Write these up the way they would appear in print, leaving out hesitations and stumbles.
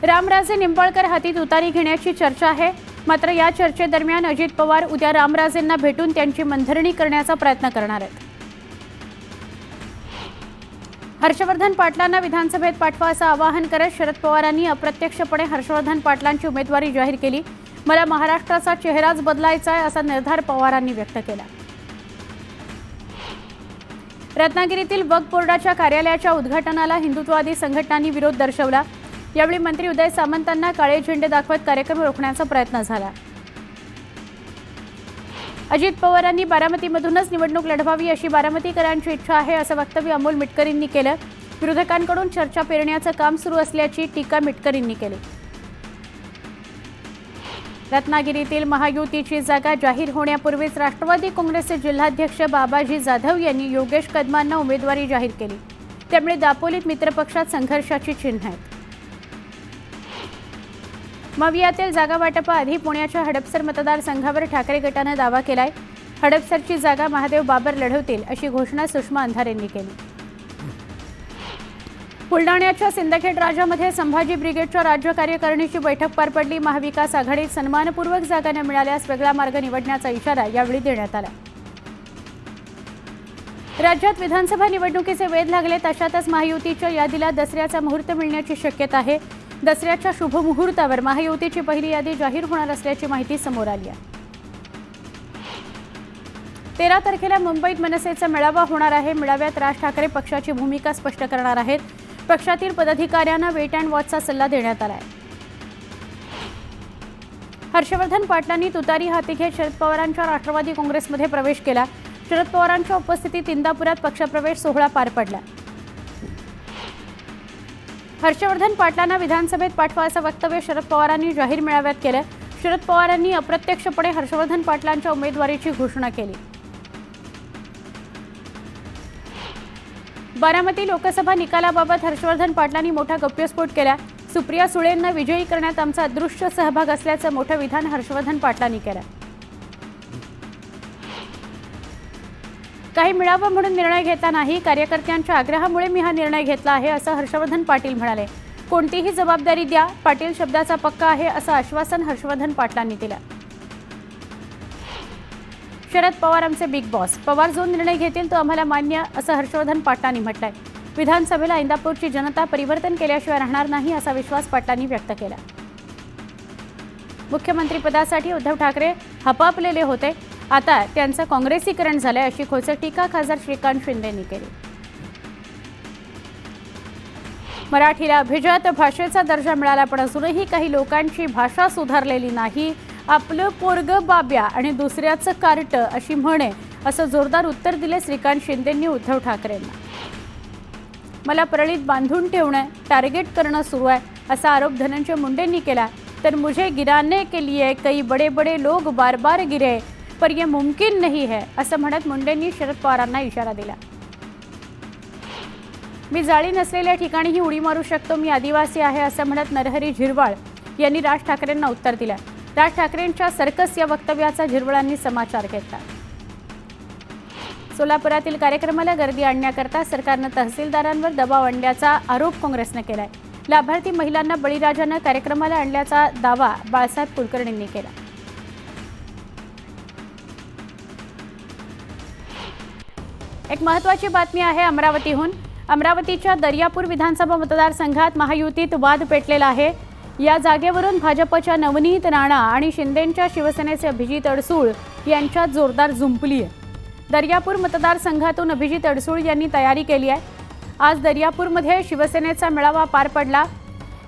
रामराजे निंबाळकर हाती तुतारी घेण्याची चर्चा आहे। मात्र या चर्चेदरम्यान अजित पवार उद्या रामराजेंना भेटून त्यांची मंथरणी करण्याचा प्रयत्न करणार आहेत। हर्षवर्धन पाटलांना विधानसभेत पाठवा असं आवाहन करत शरद पवारांनी अप्रत्यक्षपणे हर्षवर्धन पाटलांची उमेदवारी जाहीर केली। मला महाराष्ट्राचा चेहराच बदलायचा आहे असा निर्धार पवारांनी व्यक्त केला। रत्नागिरीतील वक्फ बोर्डाच्या कार्यालयाच्या उद्घाटनाला हिंदुत्ववादी संघटनांनी विरोध दर्शवला। यावेळी मंत्री उदय सामंतांना काळे झेंडे दाखवत कार्यक्रम रोखण्याचा प्रयत्न झाला। अजित पवारांनी बारामतीमधूनच निवडणूक लढवावी अशी बारामतीकरांची इच्छा आहे असं वक्तव्य अमोल मिटकरींनी केलं। विरोधकांकडून चर्चा पेरण्याचं काम सुरू असल्याची टीका मिटकरींनी केली। रत्नागिरीतील महायुतीची जागा जाहीर होण्यापूर्वीच राष्ट्रवादी काँग्रेसचे जिल्हाध्यक्ष बाबाजी जाधव यांनी योगेश कदमांना उमेदवारी जाहीर केली। त्यामुळे दापोलीत मित्रपक्षात संघर्षाची चिन्ह आहेत। मवियातील जागा वाटपाआधी पुण्याच्या हडपसर मतदारसंघावर ठाकरे गटाने दावा केलाय। हडपसरची जागा महादेव बाबर लढवतील अशी घोषणा सुषमा अंधारेंनी केली। बुलढाण्याच्या सिंदखेड राजामध्ये संभाजी ब्रिगेडच्या राज्य कार्यकारिणीची बैठक पार पडली। महाविकास आघाडीत सन्मानपूर्वक जागा न मिळाल्यास वेगळा मार्ग निवडण्याचा इशारा यावेळी देण्यात आला। राज्यात विधानसभा निवडणुकीचे वेध लागले तशातच महायुतीच्या यादीला दसऱ्याचा मुहूर्त मिळण्याची शक्यता आहे। दसऱ्याच्या शुभ मुहूर्तावर महायुतीची पहिली यादी जाहीर होणार असल्याची माहिती समोर आली आहे। 13 तारखेला मुंबईत मनसेचा मेळावा होणार आहे। मेळाव्यात राज ठाकरे पक्षाची भूमिका स्पष्ट करणार आहेत। पक्षातील पदाधिकाऱ्यांना वेट अँड वॉचचा सल्ला देण्यात आला आहे। हर्षवर्धन पाटलांनी तुतारी हाती घेत शरद पवारांच्या राष्ट्रवादी काँग्रेसमध्ये प्रवेश केला। शरद पवारांच्या उपस्थितीत इंदापुरात पक्षप्रवेश सोहळा पार पडला। हर्षवर्धन पाटलांना विधानसभेत पाठवा असं वक्तव्य शरद पवारांनी जाहीर मेळाव्यात केलं। शरद पवारांनी अप्रत्यक्षपणे हर्षवर्धन पाटलांच्या उमेदवारीची घोषणा केली। बारामती लोकसभा निकालाबाबत हर्षवर्धन पाटलांनी मोठा गप्पस्फोट केला। सुप्रिया सुळेंना विजयी करण्यात आमचा अदृश्य सहभाग असल्याचं मोठं विधान हर्षवर्धन पाटलांनी केलं। काही मिळावं म्हणून निर्णय घेतला नाही, कार्यकर्त्यांच्या आग्रहामुळे मी हा निर्णय घेतला आहे असं हर्षवर्धन पाटील म्हणाले। कोणतीही जबाबदारी द्या, पाटील शब्दाचा पक्का आहे असं आश्वासन हर्षवर्धन पाटलांनी दिलं। शरद पवार आमचे बिग बॉस, पवार जो निर्णय घेतील तो आम्हाला मान्य असं हर्षवर्धन पाटलांनी म्हटलंय। विधानसभेला इंदापूरची जनता परिवर्तन केल्याशिवाय राहणार नाही असा विश्वास पाटलांनी व्यक्त केला। मुख्यमंत्रीपदासाठी उद्धव ठाकरे हपापलेले होते, आता त्यांचं काँग्रेसीकरण झालंय अशी खोचक टीका खासदार श्रीकांत शिंदेंनी केली। मराठीला अभिजात भाषेचा दर्जा मिळाला पण अजूनही काही लोकांची भाषा सुधारलेली नाही। आपलं पोरग बाब्या आणि दुसऱ्याचं कार्ट अशी म्हणे असं जोरदार उत्तर दिले श्रीकांत शिंदेंनी उद्धव ठाकरेंना। मला परळीत बांधून ठेवणं, टार्गेट करणं सुरू आहे असा आरोप धनंजय मुंडेंनी केला। तर मुझे गिराने के लिए कई बड़े बड़े लोग बार बार गिरे पर यह मुमकिन नहीं है असं म्हणत मुंडेंनी शरद पवारांना इशारा दिला। मी जाळी नसलेल्या ठिकाणीही उडी मारू शकतो, मी आदिवासी आहे असं म्हणत नरहरी झिरवाळ यांनी राज ठाकरेंना उत्तर दिलं। राज ठाकरेंच्या सर्कस या वक्तव्याचा झिरवाळांनी समाचार घेतला। सोलापुरातील कार्यक्रमाला गर्दी आणण्याकरता सरकारनं तहसीलदारांवर दबाव आणल्याचा आरोप काँग्रेसने केलाय। लाभार्थी महिलांना बळीराजानं कार्यक्रमाला आणल्याचा दावा बाळासाहेब कुलकर्णींनी केला। एक महत्त्वाची बातमी आहे अमरावतीहून। अमरावतीच्या दर्यापूर विधानसभा मतदारसंघात महायुतीत वाद पेटलेला आहे। या जागेवरून भाजपच्या नवनीत राणा आणि शिंदेंच्या शिवसेनेचे अभिजित अडसूळ यांच्यात जोरदार झुंपली आहे। दर्यापूर मतदारसंघातून अभिजित अडसूळ यांनी तयारी केली आहे। आज दर्यापूरमध्ये शिवसेनेचा मेळावा पार पडला।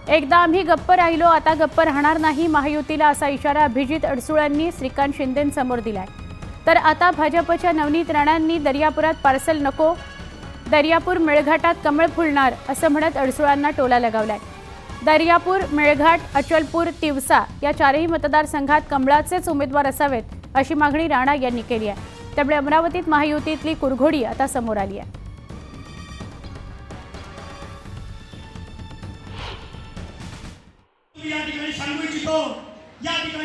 एकदा आम्ही गप्प राहिलो, आता गप्प राहणार नाही महायुतीला असा इशारा अभिजित अडसूळांनी श्रीकांत शिंदेंसमोर दिलाय। तर आता भाजपच्या नवनीत राणांनी दर्यापुरात पार्सल नको, दर्यापूर मेळघाटात कमळ फुलणार असं म्हणत अडसूळांना टोला लगावलाय। दर्यापूर, मेळघाट, अचलपूर, तिवसा या चारही मतदारसंघात कमळाचेच उमेदवार असावेत अशी मागणी राणा यांनी केली आहे। त्यामुळे अमरावतीत महायुतीतली कुरघोडी आता समोर आली आहे। या ठिकाणी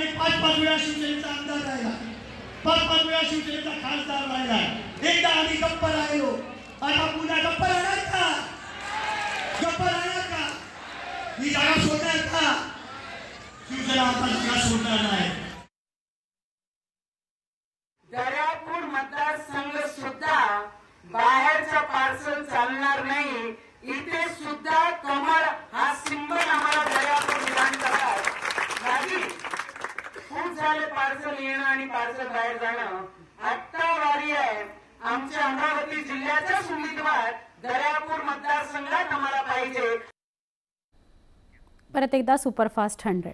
5-5 वेळा शिवसेनेचा आमदार राहिला, 5-5 वेळा शिवसेनेचा खासदार राहिला। एकदा आम्ही गप्प राहिलो, आता पुन्हा गप्प राहणार का? गप्प राहणार का? ही जागा सोडणार का? शिवसेना आता जागा सोडणार नाही. दर्यापूर मतदारसंघ सुद्धा बाहेरचा पार्सल चालणार नाही. इथे सुद्धा कमळ हा सिंबल आम्हाला दर्यापूर विधानसभेत नाही. खूप झाले पार्सल येणं आणि पार्सल बाहेर जाणं. आत्ता वारी आहे आमच्या अमरावती जिल्ह्याचाच उमेदवार दर्यापूर मतदारसंघात आम्हाला पाहिजे. परत एकदा सुपरफास्ट 100.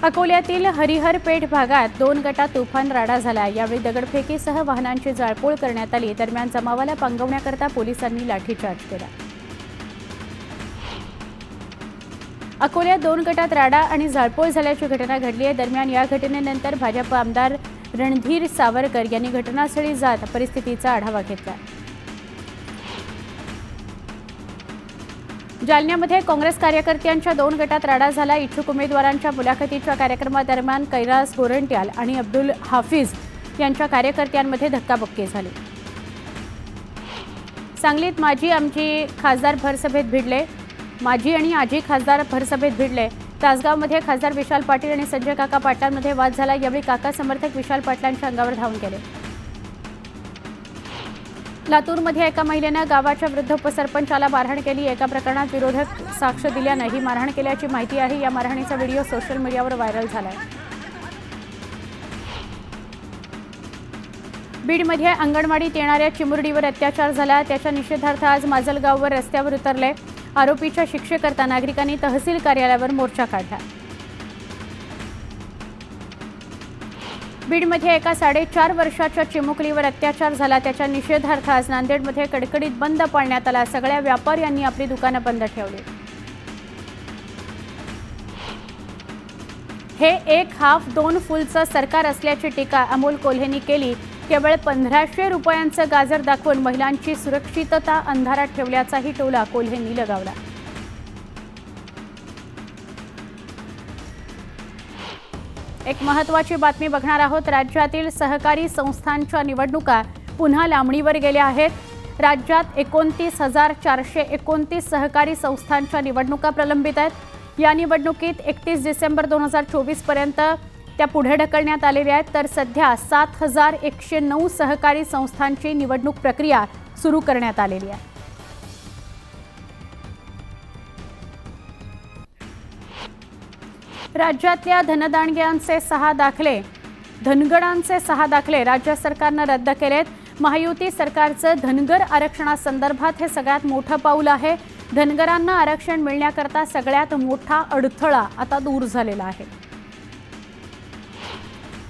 अकोल्यातील हरिहरपेठ भागात 2 गटात तुफान राडा झाला. यावेळी दगडफेकीसह वाहनांची जाळपोळ करण्यात आली. दरम्यान जमावाला पांगवण्याकरता पोलिसांनी लाठीचार्ज केला. अकोल्यात 2 गटात राडा आणि जाळपोळ झाल्याची घटना घडली आहे. दरम्यान या घटनेनंतर भाजप आमदार रणधीर सावरकर यांनी घटनास्थळी जात परिस्थितीचा आढावा घेतला. जालन्यामध्ये काँग्रेस कार्यकर्त्यांच्या 2 गटात राडा झाला. इच्छुक उमेदवारांच्या मुलाखतीच्या कार्यक्रमादरम्यान कैलास गोरंट्याल आणि अब्दुल हाफिज यांच्या कार्यकर्त्यांमध्ये धक्काबुक्की झाली. सांगलीत माजी आणि आजी खासदार भरसभेत भिडले. तासगावमध्ये खासदार विशाल पाटील आणि संजय काका पाटलांमध्ये वाद झाला. यावेळी काका समर्थक विशाल पाटलांच्या अंगावर धावून गेले. लातूरमध्ये एका महिलेनं गावाच्या वृद्ध उपसरपंचाला मारहाण केली. एका प्रकरणात विरोधक साक्ष दिल्यानं ही मारहाण केल्याची माहिती आहे. या मारहाणीचा व्हिडिओ सोशल मीडियावर व्हायरल झालाय. बीडमध्ये अंगणवाडीत येणाऱ्या चिमुरडीवर अत्याचार झाला. त्याच्या निषेधार्थ आज माजलगाववर रस्त्यावर उतरले. आरोपीच्या शिक्षेकरता नागरिकांनी तहसील कार्यालयावर मोर्चा काढला. बीडमध्ये एका 4.5 वर्षाच्या चिमुकलीवर अत्याचार झाला. त्याच्या निषेधार्थ आज नांदेडमध्ये कडकडीत बंद पाळण्यात आला. सगळ्या व्यापाऱ्यांनी आपली दुकानं बंद ठेवली. हे 1 हाफ 2 फुलचं सरकार असल्याची टीका अमोल कोल्हेंनी केली. केवळ 1500 रुपयांचं गाजर दाखवून महिलांची सुरक्षितता अंधारात ठेवल्याचाही टोला कोल्हेंनी लगावला. एक महत्त्वाची बातमी बघणार आहोत. राज्यातील सहकारी संस्थांच्या निवडणुका पुन्हा लांबणीवर गेल्या आहेत. राज्यात 29,429 सहकारी संस्थांच्या निवडणुका प्रलंबित आहेत. या निवडणुकीत 31 डिसेंबर 2024 पर्यंत त्या पुढे ढकलण्यात आलेल्या आहेत. तर सध्या 7,109 सहकारी संस्थांची निवडणूक प्रक्रिया सुरू करण्यात आलेली आहे. राज्यातल्या धनगडांचे 6 दाखले राज्य सरकारनं रद्द केलेत. महायुती सरकारचं धनगर आरक्षणासंदर्भात हे सगळ्यात मोठं पाऊल आहे. धनगरांना आरक्षण मिळण्याकरता सगळ्यात मोठा अडथळा आता दूर झालेला आहे.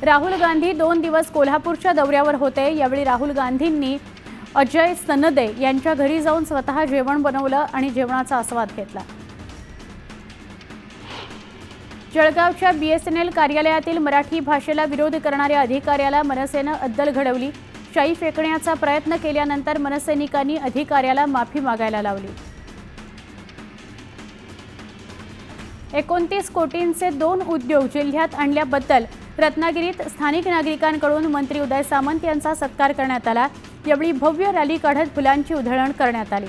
राहुल गांधी 2 दिवस कोल्हापूरच्या दौऱ्यावर होते. यावेळी राहुल गांधींनी अजय सनदे यांच्या घरी जाऊन स्वतः जेवण बनवलं आणि जेवणाचा आस्वाद घेतला. जळगावच्या BSNL कार्यालयातील मराठी भाषेला विरोध करणाऱ्या अधिकाऱ्याला मनसेनं अद्दल घडवली. शाई फेकण्याचा प्रयत्न केल्यानंतर मनसैनिकांनी अधिकाऱ्याला माफी मागायला लावली. 29 कोटींचे 2 उद्योग जिल्ह्यात आणल्याबद्दल रत्नागिरीत स्थानिक नागरिकांकडून मंत्री उदय सामंत यांचा सत्कार करण्यात आला. यावेळी भव्य रॅली काढत फुलांची उधळण करण्यात आली.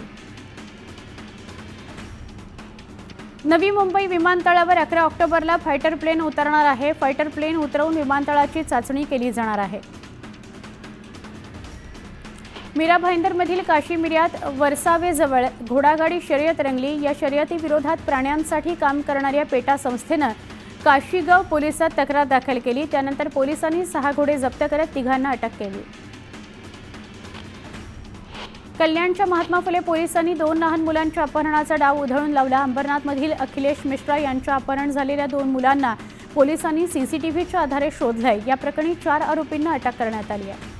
नवी मुंबई विमानतळावर 11 ऑक्टोबरला फायटर प्लेन उतरणार आहे. फायटर प्लेन उतरवून विमानतळाची चाचणी केली जाणार आहे. मीरा भाईंदरमधील काशी मिऱ्यात वरसावेजवळ घोडागाडी शर्यत रंगली. या शर्यतीविरोधात प्राण्यांसाठी काम करणाऱ्या पेटा संस्थेनं काशीगाव पोलिसात तक्रार दाखल केली. त्यानंतर पोलिसांनी 6 घोडे जप्त करत 3घांना अटक केली. कल्याणच्या महात्मा फुले पोलिसांनी 2 लहान मुलांच्या अपहरणाचा डाव उधळून लावला. अंबरनाथमधील अखिलेश मिश्रा यांच्या अपहरण झालेल्या 2 मुलांना पोलिसांनी CCTVच्या आधारे शोधलंय. या प्रकरणी 4 आरोपींना अटक करण्यात आली आहे.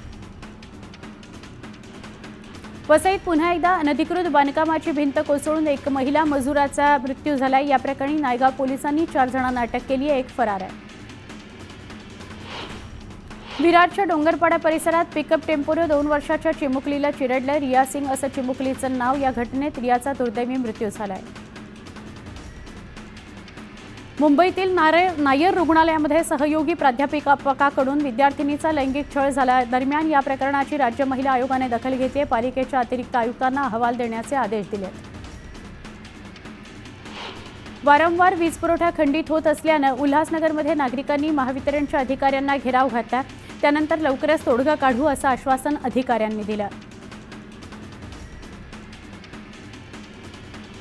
वसईत पुन्हा एकदा अनधिकृत बांधकामाची भिंत कोसळून 1 महिला मजुराचा मृत्यू झाला. या प्रकरणी नायगाव पोलिसांनी 4 जणांना अटक केली आहे. 1 फरार आहे. विरारच्या डोंगरपाडा परिसरात पिकअप टेम्पोनं 2 वर्षाच्या चिमुकलीला चिरडलं. रिया सिंग असं चिमुकलीचं नाव. या घटनेत रियाचा दुर्दैवी मृत्यू झालाय. मुंबईतील नायर रुग्णालयामध्ये सहयोगी प्राध्यापकाकडून विद्यार्थिनीचा लैंगिक छळ झाला. दरम्यान या प्रकरणाची राज्य महिला आयोगाने दखल घेतली. पालिकेच्या अतिरिक्त आयुक्तांना अहवाल देण्याचे आदेश दिले. वारंवार वीज पुरवठा खंडित होत असल्यानं उल्हासनगरमध्ये नागरिकांनी महावितरणच्या अधिकाऱ्यांना घेराव घातला. त्यानंतर लवकरच तोडगा काढू असं आश्वासन अधिकाऱ्यांनी दिलं.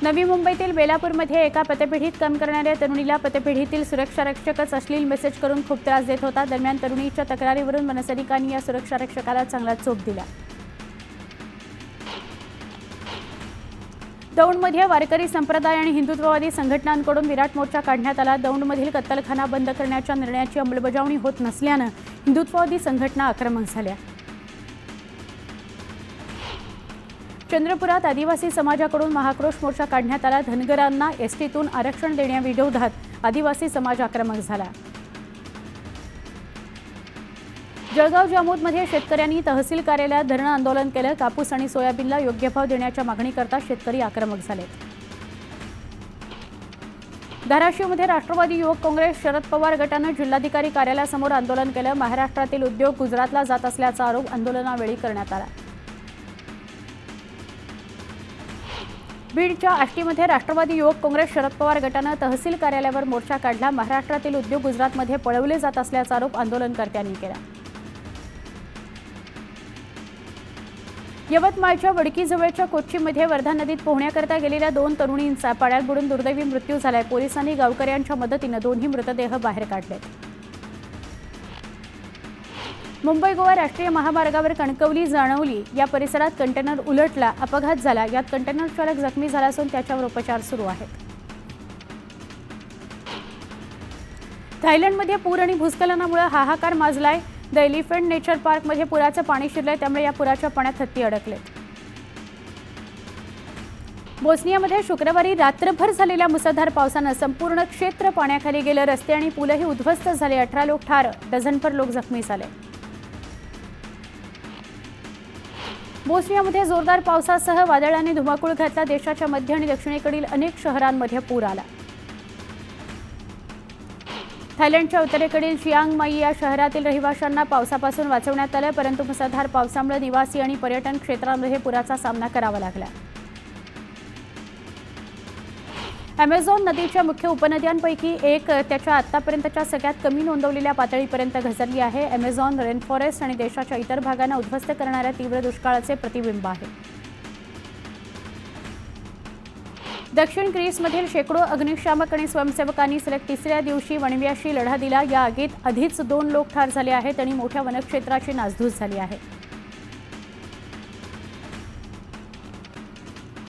नवी मुंबईतील बेलापूरमध्ये एका पतपेढीत काम करणाऱ्या तरुणीला पतपेढीतील सुरक्षारक्षकच अश्लील मेसेज करून खूप त्रास देत होता. दरम्यान तरुणीच्या तक्रारीवरून मनसैनिकांनी या सुरक्षारक्षकाला चांगला चोप दिला. दौंडमध्ये वारकरी संप्रदाय आणि हिंदुत्ववादी संघटनांकडून विराट मोर्चा काढण्यात आला. दौंडमधील कत्तलखाना बंद करण्याच्या निर्णयाची अंमलबजावणी होत नसल्यानं हिंदुत्ववादी संघटना आक्रमक झाल्या. चंद्रपुरात आदिवासी समाजाकडून महाक्रोश मोर्चा काढण्यात आला. धनगरांना एसटीतून आरक्षण देण्याविरोधात आदिवासी समाज आक्रमक झाला. जळगाव जामोदमध्ये शेतकऱ्यांनी तहसील कार्यालयात धरणं आंदोलन केलं. कापूस आणि सोयाबीनला योग्य भाव देण्याच्या मागणीकरता शेतकरी आक्रमक झाले. धाराशिवमध्ये राष्ट्रवादी युवक काँग्रेस शरद पवार गटानं जिल्हाधिकारी कार्यालयासमोर आंदोलन केलं. महाराष्ट्रातील उद्योग गुजरातला जात असल्याचा आरोप आंदोलनावेळी करण्यात आला. बीडच्या आष्टीमध्ये राष्ट्रवादी युवक काँग्रेस शरद पवार गटानं तहसील कार्यालयावर मोर्चा काढला. महाराष्ट्रातील उद्योग गुजरातमध्ये पळवले जात असल्याचा आरोप आंदोलनकर्त्यांनी केला. यवतमाळच्या वडकीजवळच्या कोच्चीमध्ये वर्धा नदीत पोहण्याकरता गेलेल्या 2 तरुणींचा पाण्यात बुडून दुर्दैवी मृत्यू झालाय. पोलिसांनी गावकऱ्यांच्या मदतीनं 2ही मृतदेह बाहेर काढले. मुंबई गोवा राष्ट्रीय महामार्गावर कणकवली जाणवली या परिसरात कंटेनर उलटला. अपघात झाला. यात कंटेनर चालक जखमी झाला असून त्याच्यावर उपचार सुरू आहेत. थायलंडमध्ये पूर आणि भूस्खलनामुळे हाहाकार माजलाय. द एलिफंट नेचर पार्कमध्ये पुराचं पाणी शिरलंय. त्यामुळे या पुराच्या पाण्यात हत्ती अडकलेत. बोस्नियामध्ये शुक्रवारी रात्रभर झालेल्या मुसळधार पावसानं संपूर्ण क्षेत्र पाण्याखाली गेलं. रस्ते आणि पूलही उद्ध्वस्त झाले. 18 लोक ठार, डझनभर लोक जखमी झाले. बोस्नियामध्ये जोरदार पावसासह वादळाने धुमाकूळ घातला. देशाच्या मध्य आणि दक्षिणेकडील अनेक शहरांमध्ये पूर आला. थायलंडच्या उत्तरेकडील चियांग माई या शहरातील रहिवाशांना पावसापासून वाचवण्यात आलं, परंतु मुसळधार पावसामुळे निवासी आणि पर्यटन क्षेत्रांमध्ये पुराचा सामना करावा लागला. अमेझॉन नदीच्या मुख्य उपनद्यांपैकी एक त्याच्या आतापर्यंतच्या सगळ्यात कमी नोंदवलेल्या पातळीपर्यंत घसरली आहे. अमेझॉन रेनफॉरेस्ट आणि देशाच्या इतर भागांना उद्ध्वस्त करणाऱ्या तीव्र दुष्काळाचे प्रतिबिंब आहे. दक्षिण ग्रीसमधील शेकडो अग्निशामक आणि स्वयंसेवकांनी सलग 3ऱ्या दिवशी वणव्याशी लढा दिला. या आगीत आधीच 2 लोक ठार झाले आहेत आणि मोठ्या वनक्षेत्राची नासधूस झाली आहे.